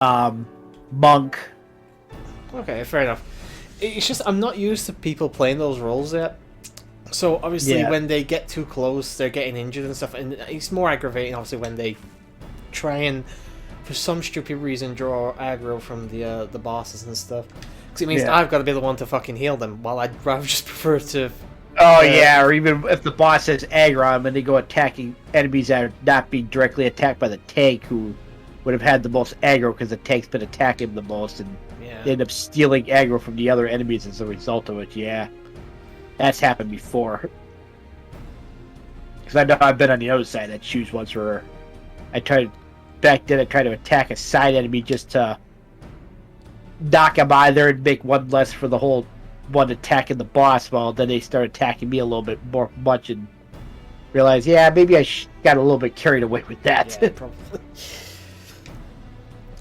monk. Okay, fair enough. It's just I'm not used to people playing those roles yet. So obviously, Yeah. when they get too close, they're getting injured and stuff, and it's more aggravating. Obviously, when they try and, for some stupid reason, draw aggro from the bosses and stuff, because it means Yeah. I've got to be the one to fucking heal them. While I'd rather just prefer to. Oh yeah, or even if the boss has aggro on them and they go attacking enemies that are not being directly attacked by the tank, who would have had the most aggro because the tank's been attacking the most, and Yeah. they end up stealing aggro from the other enemies as a result of it. Yeah, that's happened before. Because I know I've been on the other side of that shoes once, where I tried to attack a side enemy just to knock him either and make one less for the whole one attacking the boss. Well, then they start attacking me a little bit more much and realize, yeah, maybe I got a little bit carried away with that. Yeah, probably.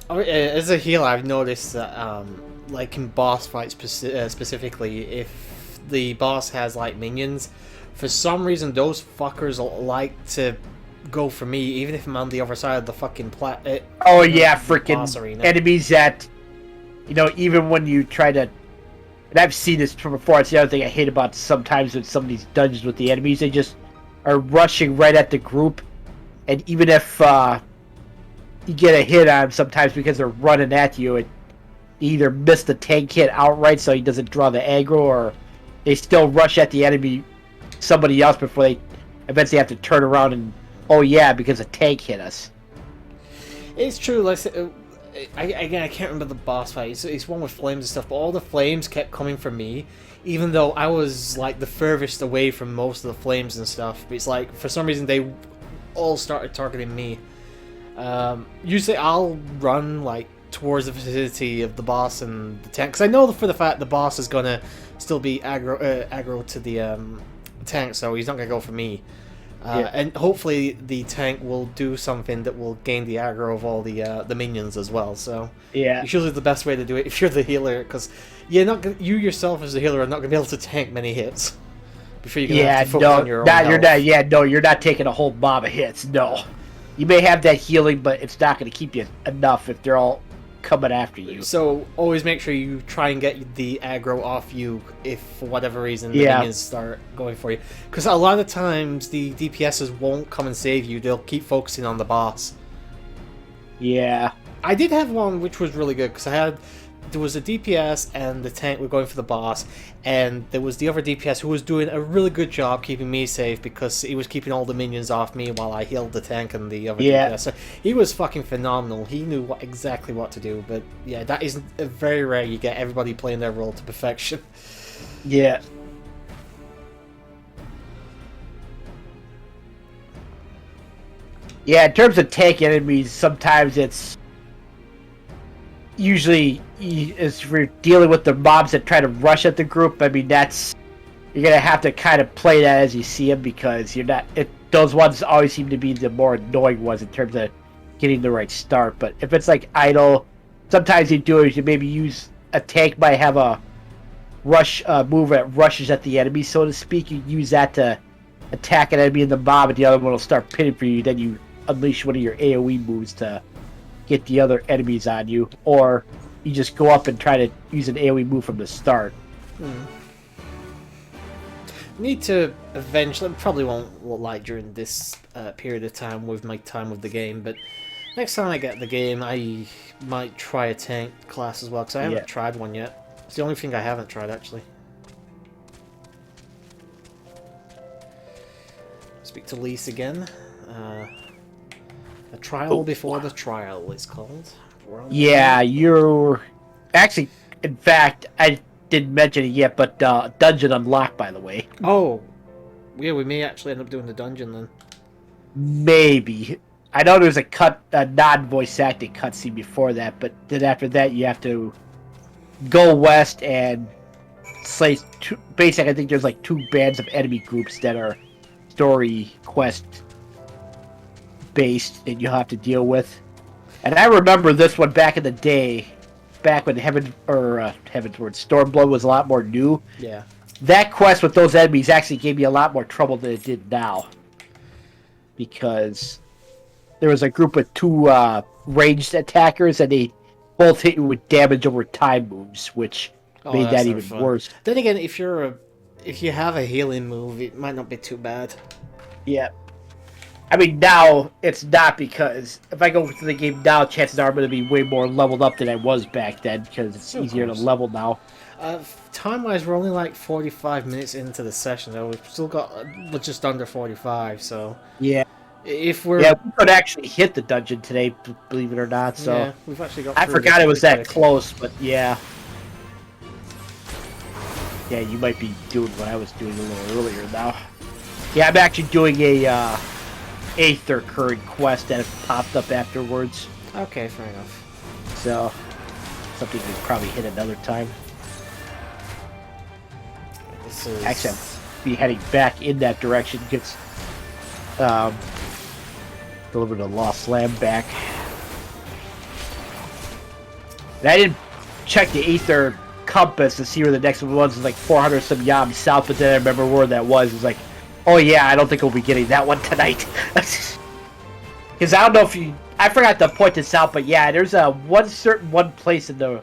As a healer, I've noticed that, like in boss fights specifically, if the boss has like minions, for some reason those fuckers like to go for me, even if I'm on the other side of the fucking Oh yeah, boss freaking arena. enemies that, even when you try to, and I've seen this before. It's the other thing I hate about sometimes with some of these dungeons with the enemies. They just are rushing right at the group, and even if you get a hit on them sometimes because they're running at you, and you either miss the tank hit outright so he doesn't draw the aggro, or they still rush at the enemy, somebody else, before they eventually have to turn around and, oh yeah, because a tank hit us. It's true. Like, again, I can't remember the boss fight. It's one with flames and stuff, but all the flames kept coming for me, even though I was like the furthest away from most of the flames and stuff. But it's like for some reason they all started targeting me. Usually I'll run like towards the vicinity of the boss and the tank, because I know for the fact the boss is gonna still be aggro to the tank, so he's not gonna go for me. Yeah. And hopefully the tank will do something that will gain the aggro of all the minions as well. So Yeah. it's usually the best way to do it if you're the healer, because you yourself as the healer are not gonna be able to tank many hits before you're gonna have to focus on your own health. You're not taking a whole mob of hits. No, you may have that healing, but it's not going to keep you enough if they're all coming after you. So always make sure you try and get the aggro off you if for whatever reason the Yeah. minions start going for you. Because a lot of times the DPSs won't come and save you, they'll keep focusing on the boss. Yeah. I did have one which was really good, because there was a DPS and the tank were going for the boss, and there was the other DPS who was doing a really good job keeping me safe because he was keeping all the minions off me while I healed the tank and the other Yeah. DPS. So he was fucking phenomenal. He knew exactly what to do. But yeah, that is very rare. You get everybody playing their role to perfection. Yeah. Yeah, in terms of tank enemies, sometimes it's usually as we're dealing with the mobs that try to rush at the group. I mean, you're gonna have to kind of play that as you see them, because you're not. Those ones always seem to be the more annoying ones in terms of getting the right start. But if it's like idle, sometimes you do is you maybe use a tank might have a rush move that rushes at the enemy, so to speak. You use that to attack an enemy in the mob, and the other one will start pinning for you. Then you unleash one of your AoE moves to get the other enemies on you, or you just go up and try to use an AoE move from the start. Need to eventually, probably won't like during this period of time with my time with the game, but next time I get the game I might try a tank class as well, because I haven't tried one yet. It's the only thing I haven't tried, actually. Speak to Lise again. A trial before the trial is called. Yeah, you're actually, in fact, I didn't mention it yet, but dungeon unlocked, by the way. Oh, yeah, we may actually end up doing the dungeon then. Maybe. I know there's a non-voice acting cutscene before that, but then after that you have to go west and slay basically, I think there's like 2 bands of enemy groups that are story quest based that you'll have to deal with. And I remember this one back in the day, back when Heaven's Word Stormblood was a lot more new. Yeah. That quest with those enemies actually gave me a lot more trouble than it did now, because there was a group of 2 ranged attackers, and they both hit you with damage over time moves, which made that's that never even fun. worse. Then again, if you have a healing move, it might not be too bad. Yeah. I mean, now it's not, because if I go into the game now, chances are I'm going to be way more leveled up than I was back then, because it's easier to level now. Time-wise, we're only like 45 minutes into the session, though. We've still got just under 45, so... Yeah. If we're... Yeah, we could actually hit the dungeon today, believe it or not, so... Yeah, we've actually got I through forgot this it was pretty that quick. close, but yeah. Yeah, you might be doing what I was doing a little earlier now. Yeah, I'm actually doing a, 8th or current quest that popped up afterwards. Okay, fair enough. So, something we probably hit another time. This is... Actually, I'll be heading back in that direction, gets deliver the Lost Lamb back. And I didn't check the Aether compass to see where the next one was. It's like 400 some yams south, but then I remember where that was. It's like, oh yeah, I don't think we'll be getting that one tonight. Because I don't know if you... I forgot to point this out, but yeah, there's a one place in the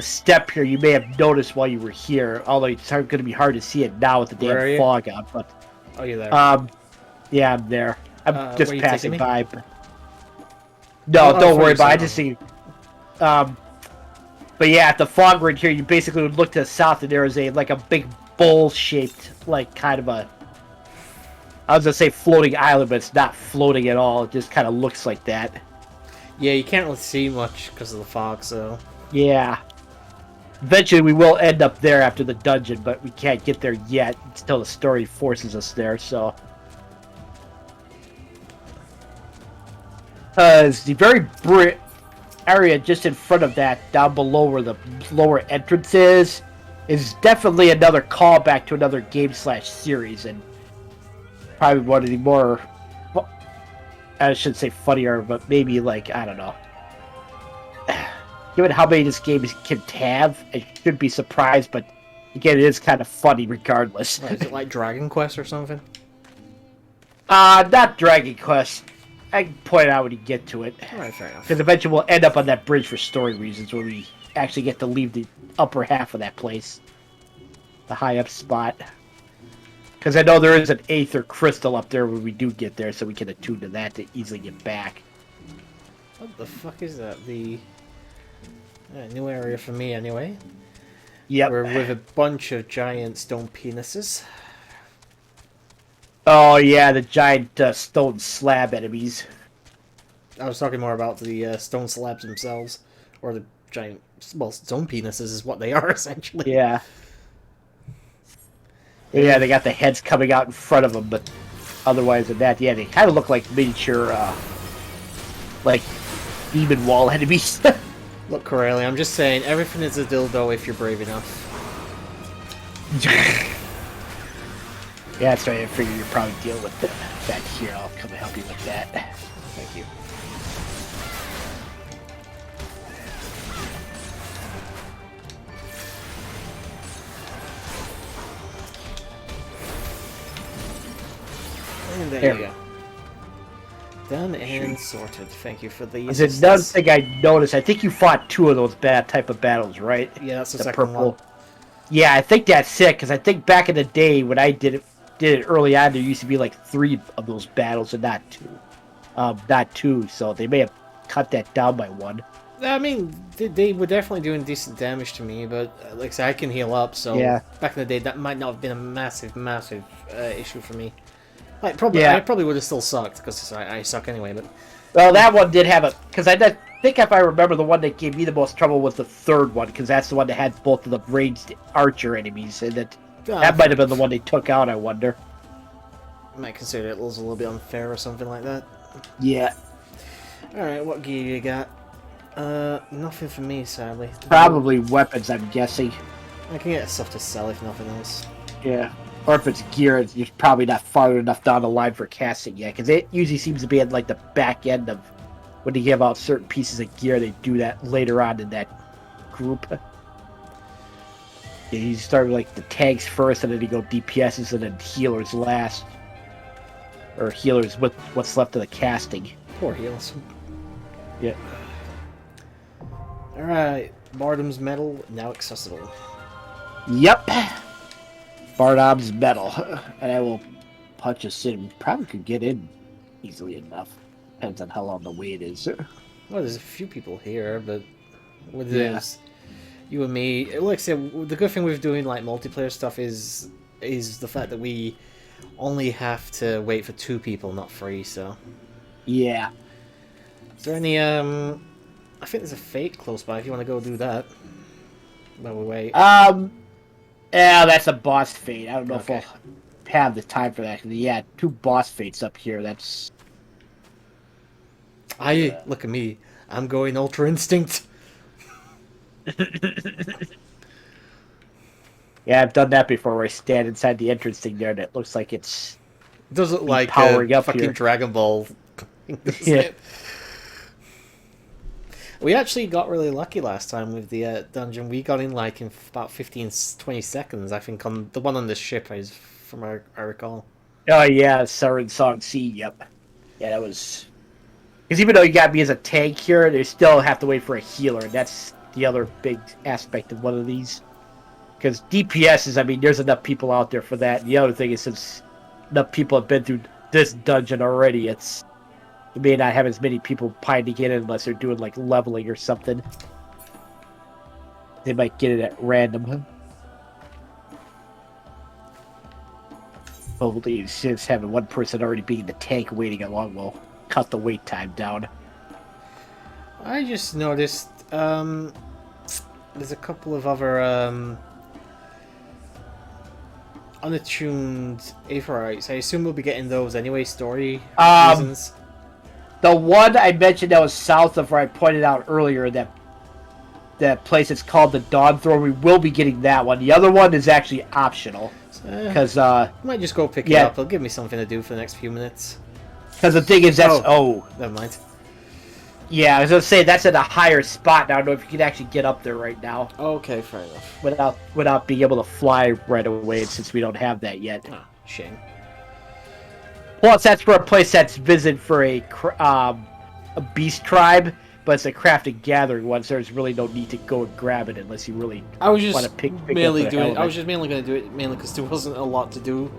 step here you may have noticed while you were here, although it's going to be hard to see it now with the Where are damn you? fog on. But Oh, you're there. yeah, I'm there. I'm just where you passing taking me? by. But... No, Oh, don't for worry about it. I yourself. just see. But yeah, at the fog right here, you basically would look to the south, and there is a like a big bowl-shaped, like kind of a... I was gonna say floating island, but it's not floating at all. It just kind of looks like that. Yeah, you can't really see much because of the fog, so... Yeah. Eventually, we will end up there after the dungeon, but we can't get there yet until the story forces us there, so... Because the very area just in front of that, down below where the lower entrance is definitely another callback to another game/series, and probably one of the more... I shouldn't say funnier, but maybe, like, I don't know. Given how many this game can have, I shouldn't be surprised, but again, it is kind of funny regardless. What, is it like Dragon Quest or something? Not Dragon Quest. I can point it out when you get to it. Alright, fair enough. Because eventually we'll end up on that bridge for story reasons, where we actually get to leave the upper half of that place. The high up spot. Because I know there is an Aether crystal up there when we do get there, so we can attune to that to easily get back. What the fuck is that? The... new area for me, anyway. Yep. We're with a bunch of giant stone penises. Oh yeah, the giant stone slab enemies. I was talking more about the stone slabs themselves. Or the giant... Well, stone penises is what they are, essentially. Yeah. Yeah, they got the heads coming out in front of them, but otherwise than that, yeah, they kind of look like miniature, like, demon wall enemies. Look, Corelli, I'm just saying, everything is a dildo if you're brave enough. Yeah, that's right. I figure you're probably dealing with that here. I'll come and help you with that. Thank you. And there you go. Done and sorted. Thank you for the There's another thing I noticed. I think you fought 2 of those type of battles, right? Yeah, that's the second purple. one. Yeah, I think that's it, because I think back in the day when I did it early on, there used to be like 3 of those battles and not 2. Not 2, so they may have cut that down by 1. I mean, they were definitely doing decent damage to me, but like I said, I can heal up, so Yeah. back in the day, that might not have been a massive issue for me. Like, probably, Yeah. I probably would have still sucked, because I suck anyway, but... Well, that one did have a... Because I think if I remember, the one that gave me the most trouble was the 3rd one, because that's the one that had both of the ranged archer enemies, and that might have been the one they took out, I wonder. I might consider it was a little bit unfair or something like that. Yeah. Alright, what gear you got? Nothing for me, sadly. Probably weapons, I'm guessing. I can get stuff to sell if nothing else. Yeah. Or if it's gear, you're probably not far enough down the line for casting yet, because it usually seems to be at like the back end of when they give out certain pieces of gear. They do that later on in that group. Yeah, you start with like the tanks first, and then you go DPSs, and then healers last, or healers with what's left of the casting. Poor heals. Yeah. Alright, Bardam's medal now accessible. Yep. Bardam's medal. And I will punch us in. Probably could get in easily enough. Depends on how long the wait is. Well, there's a few people here, but with Yeah. this, you and me, like I said, the good thing with doing like multiplayer stuff is the fact that we only have to wait for 2 people, not 3. So, Yeah. is there any I think there's a fate close by if you want to go do that. While we wait. Yeah, that's a boss fate. I don't know Okay. if I'll have the time for that. 'Cause, yeah, 2 boss fates up here. That's... Look at me. I'm going Ultra Instinct. Yeah, I've done that before where I stand inside the entrance thing there and it looks like it's... It does look like powering up fucking here. Dragon Ball. Yeah. We actually got really lucky last time with the dungeon. We got in like in about 15-20 seconds, I think, on the one on the ship, is from I recall. Oh, yeah, Siren Song C, yep. Yeah, that was... Because even though you got me as a tank here, they still have to wait for a healer, and that's the other big aspect of one of these. Because DPS is, I mean, there's enough people out there for that. And the other thing is, since enough people have been through this dungeon already, it's... You may not have as many people piling in unless they're doing, like, leveling or something. They might get it at random. Hopefully, it's just having one person already being the tank waiting along will cut the wait time down. I just noticed there's a couple of other unattuned Aetherites. I assume we'll be getting those anyway, story reasons. The one I mentioned that was south of where I pointed out earlier, that place is called the Dawn Throne, we will be getting that one. The other one is actually optional. Because, I might just go pick it up. It'll give me something to do for the next few minutes. Because the thing is, that's... Oh. Never mind. Yeah, I was going to say, that's at a higher spot now. I don't know if you can actually get up there right now. Okay, fair enough. Without being able to fly right away, since we don't have that yet. Oh, shame. Plus, that's for a place that's visited for a beast tribe, but it's a crafted gathering one, so there's really no need to go and grab it unless you really want to pick mainly up the doing. element. I was just mainly going to do it mainly because there wasn't a lot to do,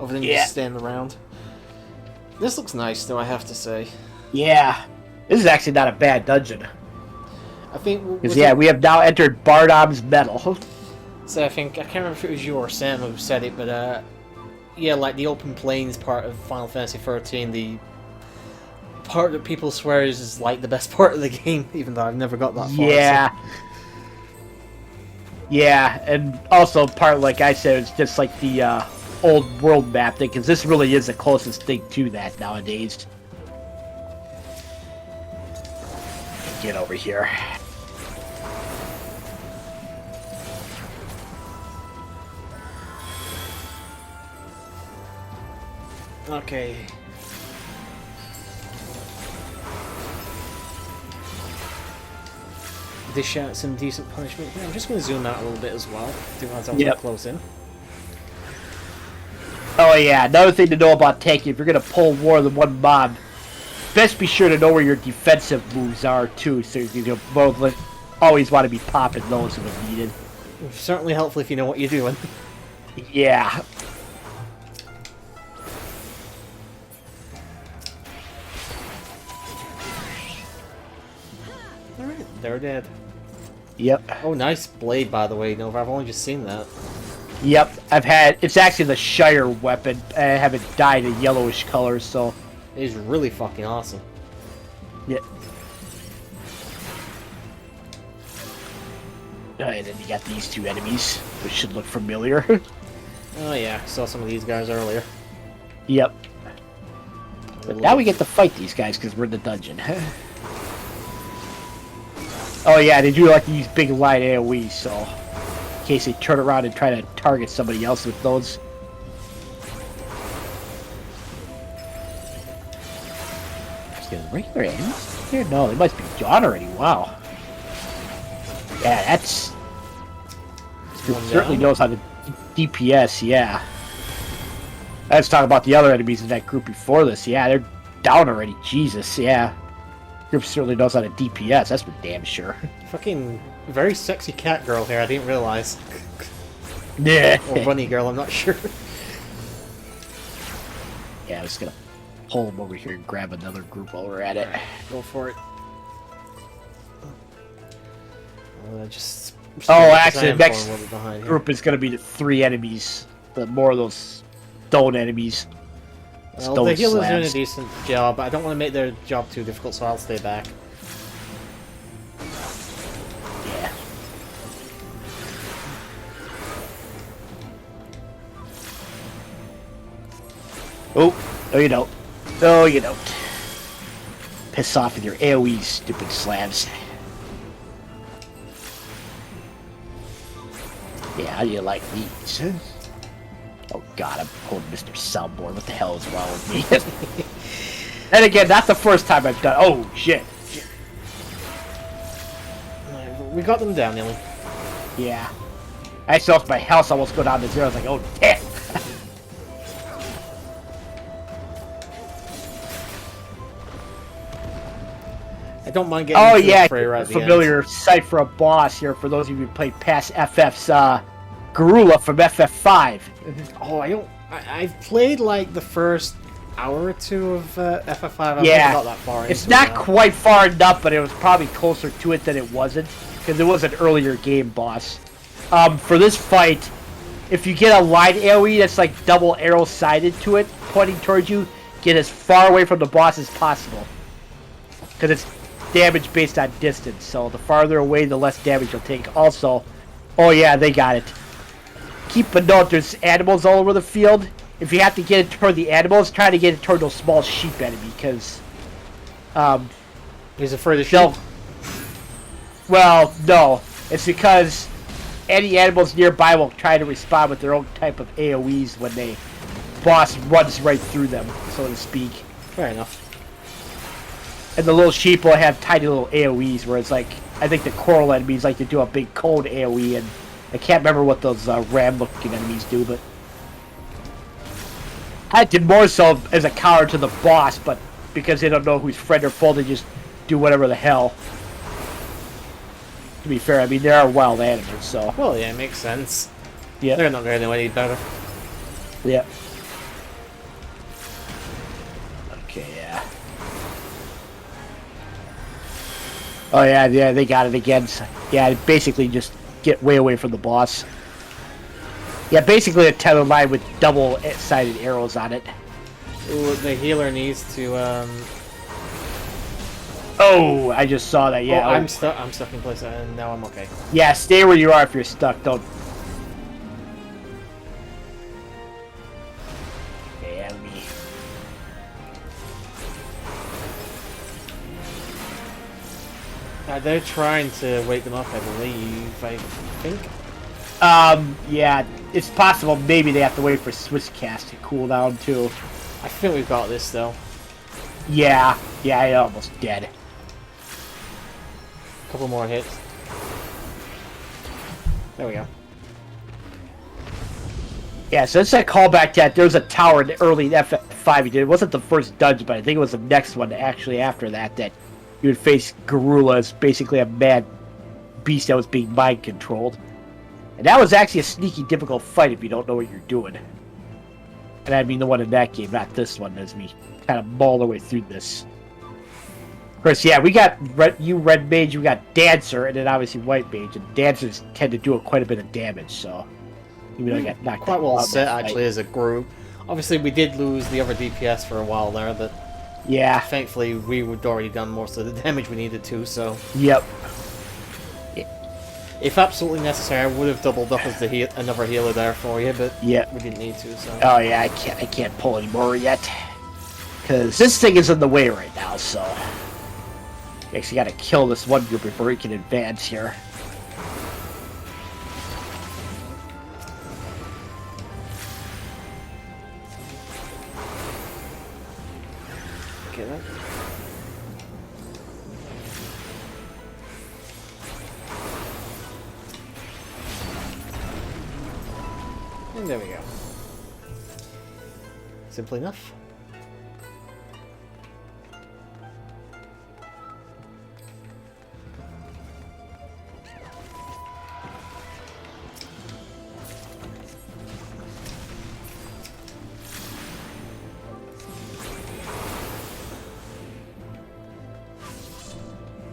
other than just stand around. This looks nice, though, I have to say. Yeah, this is actually not a bad dungeon. I think. Because we have now entered Bardam's Metal. So I think I can't remember if it was you or Sam who said it, but yeah, like the open plains part of Final Fantasy XIII, the part that people swear is like the best part of the game, even though I've never got that far. Yeah. So. Yeah, and also part, like I said, it's just like the old world map thing, because this really is the closest thing to that nowadays. Get over here. Okay. Dish out some decent punishment here. I'm just going to zoom out a little bit as well. Do myself close in. Oh yeah, another thing to know about tanking, if you're going to pull more than one mob, best be sure to know where your defensive moves are too, so you both always want to be popping those when needed. Certainly helpful if you know what you're doing. Yeah. Alright, they're dead. Yep. Oh, nice blade, by the way, Nova. I've only just seen that. Yep. It's actually the Shire weapon. I haven't dyed a yellowish color, so... It is really fucking awesome. Yeah. And then you got these 2 enemies, which should look familiar. Oh yeah, saw some of these guys earlier. Yep. But now we get to fight these guys because we're in the dungeon. Oh yeah, they do like to use big light AoE, so in case they turn around and try to target somebody else with those. Just getting regular enemies here? No, they must be gone already. Wow. Yeah, that's... certainly knows how to DPS, yeah. Let's talk about the other enemies in that group before this. Yeah, they're down already. Jesus, yeah. group certainly knows how to DPS, that's for damn sure. Fucking very sexy cat girl here, I didn't realize. Yeah. Or bunny girl, I'm not sure. Yeah, I was gonna pull him over here and grab another group while we're at it. Go for it. Just actually, the next behind group is gonna be the 3 enemies. The more of those stone enemies. Well, the healer's doing a decent job. I don't want to make their job too difficult, so I'll stay back. Yeah. Oh, no you don't. No you don't. Piss off with your AoE, stupid slabs. Yeah, how do you like these? Oh god, I'm holding Mr. Soundboard. What the hell is wrong with me? And again, that's the first time I've done. Oh shit. We got them down, nearly. Yeah. I saw my house almost go down to 0. I was like, oh damn. I don't mind getting yeah, fray right at the familiar sight for a boss here for those of you who played past FF's Garula from FF5. Oh, I've played like the first hour or 2 of FF5. I've Yeah, never got that far it's into not that. quite far enough, but it was probably closer to it than it wasn't, because it was an earlier game boss. For this fight, if you get a light AoE that's like double arrow sided to it, pointing towards you, get as far away from the boss as possible. Because it's damage based on distance, so the farther away, the less damage you'll take. Also, oh yeah, they got it. Keep a note, there's animals all over the field. If you have to get it toward the animals, try to get it toward those small sheep enemy, because He's afraid of sheep? Well, no. It's because any animals nearby will try to respond with their own type of AoEs when the boss runs right through them, so to speak. Fair enough. And the little sheep will have tiny little AoEs, where it's like, I think the coral enemies like to do a big cone AoE, and I can't remember what those ram-looking enemies do, but I did more so as a counter to the boss, but because they don't know who's friend or foe, they just do whatever the hell. To be fair, I mean, they are wild animals, so... Well, yeah, it makes sense. Yeah. They're not going to know any better. Yeah. Okay, yeah. Oh, yeah, they got it again. Yeah, basically just get way away from the boss. Yeah, basically a tether line with double-sided arrows on it. Ooh, the healer needs to, Oh, I just saw that, yeah. Oh, I'm stuck in place, and now I'm okay. Yeah, stay where you are if you're stuck, don't... Okay, enemy. They're trying to wake them up, I believe, I think. Yeah, it's possible maybe they have to wait for Swisscast to cool down, too. I think we've got this, though. Yeah, I almost dead. Couple more hits. There we go. Yeah, so it's a callback to that. There was a tower in the early FF5 you did. It wasn't the first dungeon, but I think it was the next one actually after that you would face Garula as basically a mad beast that was being mind controlled. And that was actually a sneaky, difficult fight if you don't know what you're doing. And I mean the one in that game, not this one, as we kind of maul our way through this. Of course, yeah, we got Red Mage, we got Dancer, and then obviously White Mage. And Dancers tend to do quite a bit of damage, so... Even though I got knocked quite well out set, actually, as a group. Obviously, we did lose the other DPS for a while there, but... Yeah. Thankfully, we had already done most of the damage we needed to, so... Yep. If absolutely necessary, I would have doubled up as another healer there for you, but yep. We didn't need to, so... Oh yeah, I can't pull anymore yet. Because this thing is in the way right now, so... You actually gotta kill this one group before we can advance here. Okay, then. And there we go. Simple enough.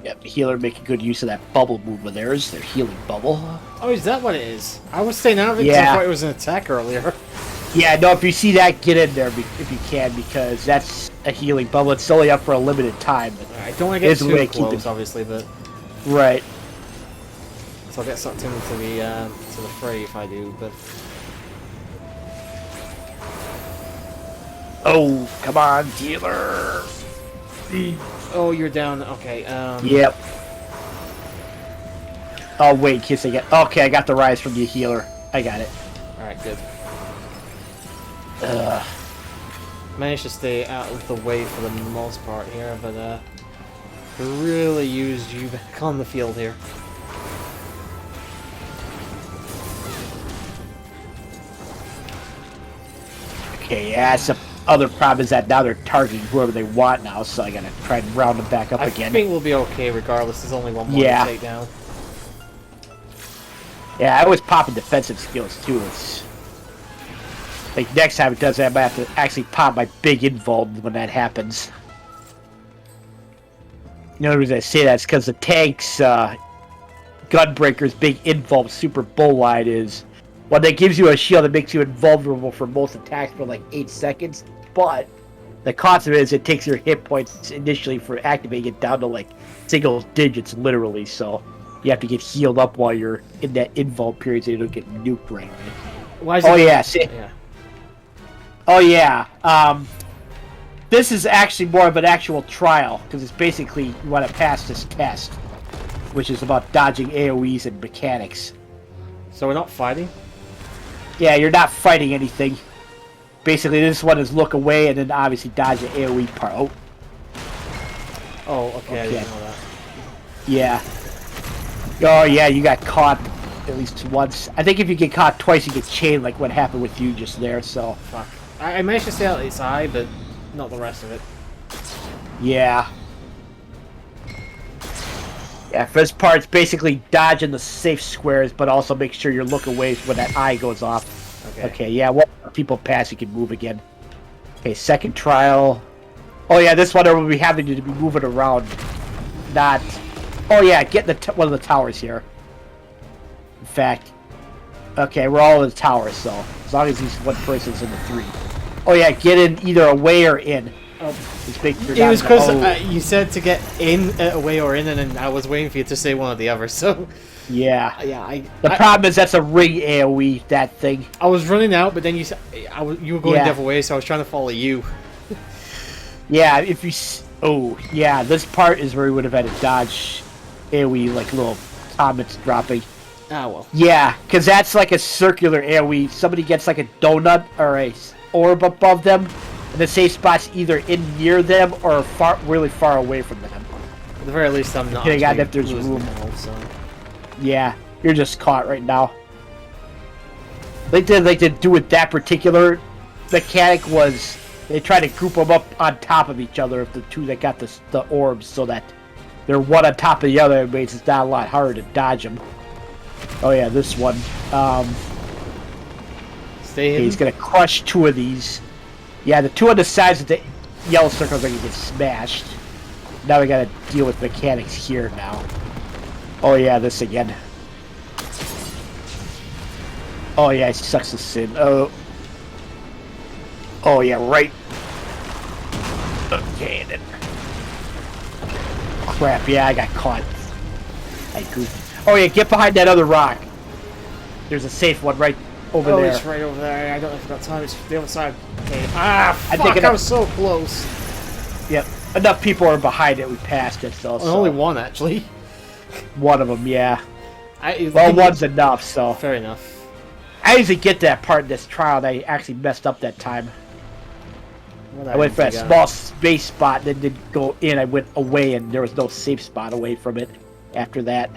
Yep, healer making good use of that bubble move of theirs. Their healing bubble. Oh, is that what it is? I was staying out of it because I Yeah. thought it was an attack earlier. Yeah, no, if you see that, get in there if you can, because that's a healing bubble. It's only up for a limited time. But Alright, don't want to get there's a way too to keep close, it- obviously, but... Right. So I'll get sucked into the fray if I do, but... Oh, come on, healer. Oh, you're down. Okay, Yep. Oh, wait, in case I get... Okay, I got the rise from the healer. I got it. Alright, good. Ugh. Managed to stay out of the way for the most part here, but, really used you back on the field here. Okay, yeah, that's the other problem is that now they're targeting whoever they want now, so I gotta try and round them back up I again. think we'll be okay regardless. There's only one more Yeah. to take down. Yeah, I always pop in defensive skills too. It's like next time it does that, I might have to actually pop my big invuln when that happens. The only reason I say that is because the tank's Gunbreaker's big invuln super bull line is one that gives you a shield that makes you invulnerable for most attacks for like 8 seconds, but the cost of it is it takes your hit points initially for activating it down to like single digits literally, so you have to get healed up while you're in that invuln period so you don't get nuked right away. Why is Oh it... yeah, see, Yeah. oh yeah. This is actually more of an actual trial because it's basically you want to pass this test, which is about dodging AOE's and mechanics. So we're not fighting? Yeah, you're not fighting anything. Basically, this one is look away and then obviously dodge the AOE part. Oh, Oh, okay, I Okay. didn't know that. yeah. Oh yeah, you got caught at least once. I think if you get caught twice, you get chained like what happened with you just there. So Fuck. I managed to stay out its eye, but not the rest of it. yeah. Yeah, for this part, it's basically dodging the safe squares, but also make sure you look away when that eye goes off. Okay. Okay, yeah, once people pass, you can move again. Okay, second trial. Oh yeah, this one will be having to be moving around. Not... Oh yeah, get one of the towers here. In fact... Okay, we're all in the towers, so... As long as these one person's in the 3. Oh yeah, get in either away or in. Oh. Just make sure It was because oh, you said to get in, away, or in, and then I was waiting for you to say one or the other, so... yeah. Yeah, The problem is that's a ring AoE, that thing. I was running out, but then you said... you were going Yeah. the other way, so I was trying to follow you. Yeah, if you... Oh, yeah, this part is where we would have had to dodge AoE, like little comments dropping. Ah, well. Yeah, because that's like a circular AoE. Somebody gets like a donut or a orb above them, and the safe spot's either in near them or really far away from them. At the very least, I'm not Depending on actually if there's losing room. them all, so... Yeah, you're just caught right now. Like they do with that particular mechanic was they try to group them up on top of each other if the two that got the orbs so that they're one on top of the other. It makes it not a lot harder to dodge them. Oh yeah, this one. Stay Okay, hidden. he's gonna crush 2 of these. Yeah, the 2 on the sides of the yellow circles are gonna get smashed. Now we gotta deal with mechanics here now. Oh yeah, this again. Oh yeah, he sucks us in. Oh. Oh yeah, right. Okay, and then. Crap, yeah, I got caught. I goofed. Oh yeah, get behind that other rock. There's a safe one right over there. It's right over there. I don't know if I've got time. It's the other side. Okay. Ah, I fuck, think I was so close. Yep. Enough people are behind it, we passed it, so. Well, only one, actually. One of them, yeah. Well, Well, one's enough, so. Fair enough. I usually get that part in this trial, and I actually messed up that time. I went for that small space spot, then didn't go in. I went away, and there was no safe spot away from it after that.